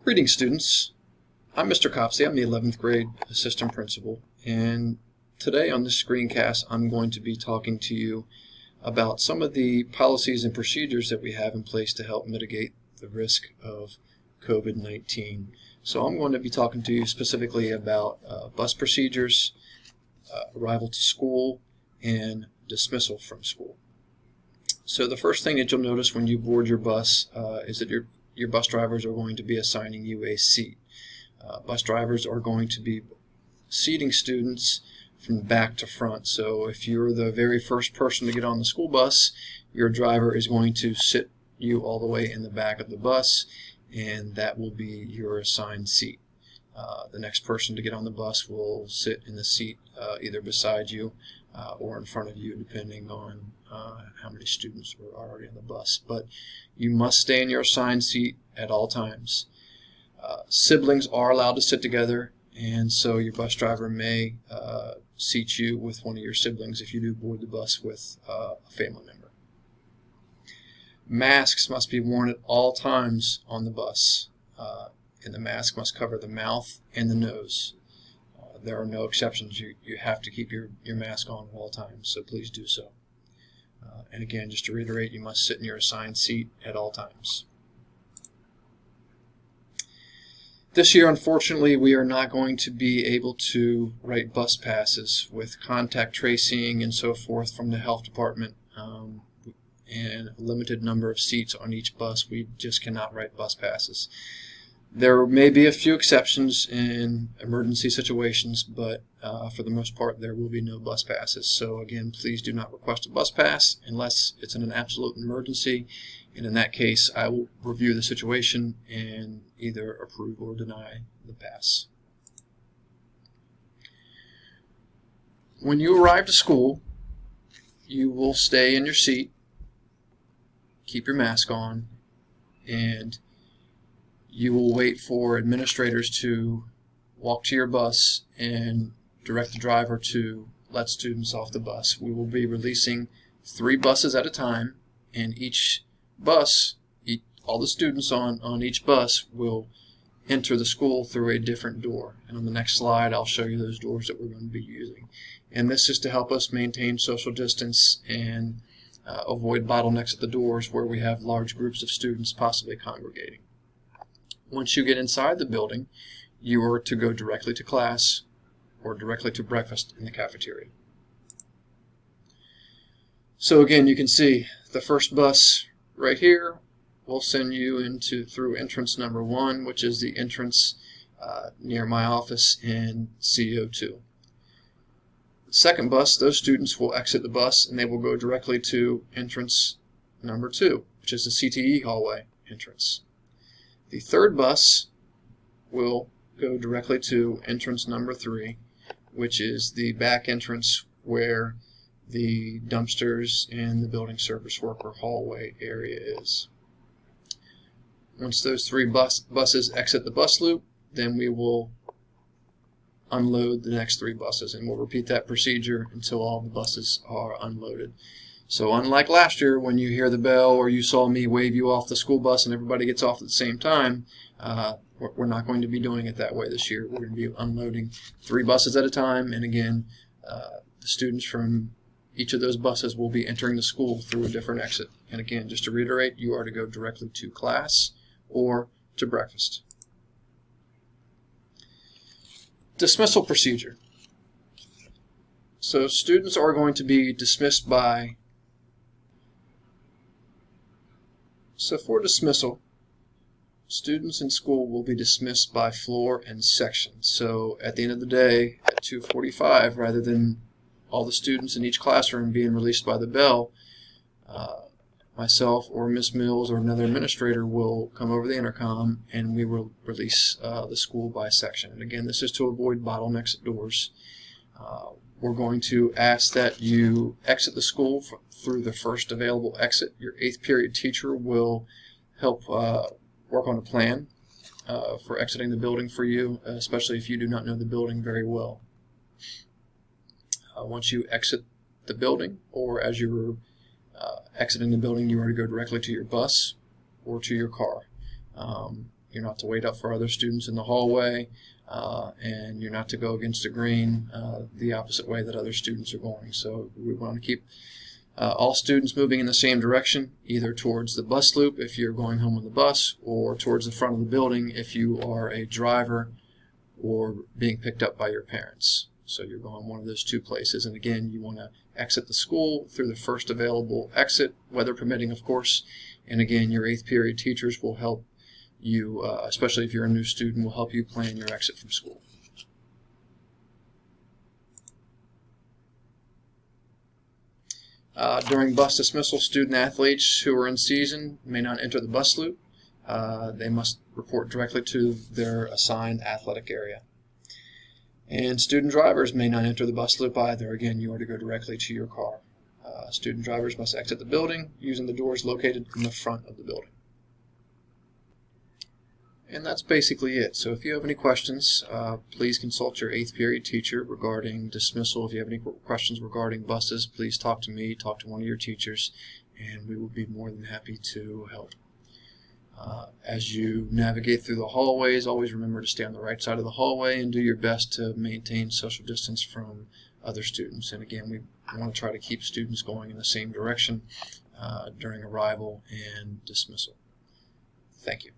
Greetings, students. I'm Mr. Copsey. I'm the 11th grade assistant principal, and today on this screencast I'm going to be talking to you about some of the policies and procedures that we have in place to help mitigate the risk of COVID-19. So I'm going to be talking to you specifically about bus procedures, arrival to school, and dismissal from school. So the first thing that you'll notice when you board your bus is that your bus drivers are going to be assigning you a seat. Bus drivers are going to be seating students from back to front. So if you're the very first person to get on the school bus, your driver is going to sit you all the way in the back of the bus, and that will be your assigned seat. The next person to get on the bus will sit in the seat either beside you or in front of you, depending on how many students are already on the bus. But you must stay in your assigned seat at all times. Siblings are allowed to sit together, and so your bus driver may seat you with one of your siblings if you do board the bus with a family member. Masks must be worn at all times on the bus, and the mask must cover the mouth and the nose. There are no exceptions. You have to keep your mask on at all times, so please do so. And again, just to reiterate, you must sit in your assigned seat at all times. This year, unfortunately, we are not going to be able to write bus passes with contact tracing and so forth from the health department, and a limited number of seats on each bus. We just cannot write bus passes. There may be a few exceptions in emergency situations, but for the most part there will be no bus passes. So again, please do not request a bus pass unless it's in an absolute emergency, and in that case I will review the situation and either approve or deny the pass. When you arrive to school, you will stay in your seat, keep your mask on, and you will wait for administrators to walk to your bus and direct the driver to let students off the bus. We will be releasing 3 buses at a time, and each bus, all the students on each bus will enter the school through a different door. And on the next slide I'll show you those doors that we're going to be using. And this is to help us maintain social distance and avoid bottlenecks at the doors where we have large groups of students possibly congregating. Once you get inside the building, you are to go directly to class or directly to breakfast in the cafeteria. So again, you can see the first bus right here will send you through entrance number 1, which is the entrance near my office in CO2. The second bus, those students will exit the bus and they will go directly to entrance number 2, which is the CTE hallway entrance. The third bus will go directly to entrance number 3, which is the back entrance where the dumpsters and the building service worker hallway area is. Once those 3 buses exit the bus loop, then we will unload the next 3 buses, and we'll repeat that procedure until all the buses are unloaded. So unlike last year when you hear the bell or you saw me wave you off the school bus and everybody gets off at the same time, we're not going to be doing it that way this year. We're going to be unloading 3 buses at a time, and again, the students from each of those buses will be entering the school through a different exit. And again, just to reiterate, you are to go directly to class or to breakfast. Dismissal procedure. So students are going to be dismissed by... So for dismissal, students in school will be dismissed by floor and section. So at the end of the day, at 2:45, rather than all the students in each classroom being released by the bell, myself or Miss Mills or another administrator will come over the intercom and we will release the school by section. And again, this is to avoid bottlenecks at doors. We're going to ask that you exit the school through the first available exit. Your 8th period teacher will help work on a plan for exiting the building for you, especially if you do not know the building very well. Once you exit the building, or as you're exiting the building, you are to go directly to your bus or to your car. You're not to wait up for other students in the hallway, and you're not to go against the grain the opposite way that other students are going. So we want to keep all students moving in the same direction, either towards the bus loop if you're going home on the bus, or towards the front of the building if you are a driver or being picked up by your parents. So you're going one of those two places. And again, you want to exit the school through the first available exit, weather permitting, of course. And again, your 8th period teachers will help you, especially if you're a new student, will help you plan your exit from school. During bus dismissal, student athletes who are in season may not enter the bus loop. They must report directly to their assigned athletic area. And student drivers may not enter the bus loop either. Again, you are to go directly to your car. Student drivers must exit the building using the doors located in the front of the building. And that's basically it. So if you have any questions, please consult your 8th period teacher regarding dismissal. If you have any questions regarding buses, please talk to me, talk to one of your teachers, and we will be more than happy to help. As you navigate through the hallways, always remember to stay on the right side of the hallway and do your best to maintain social distance from other students. And again, we want to try to keep students going in the same direction during arrival and dismissal. Thank you.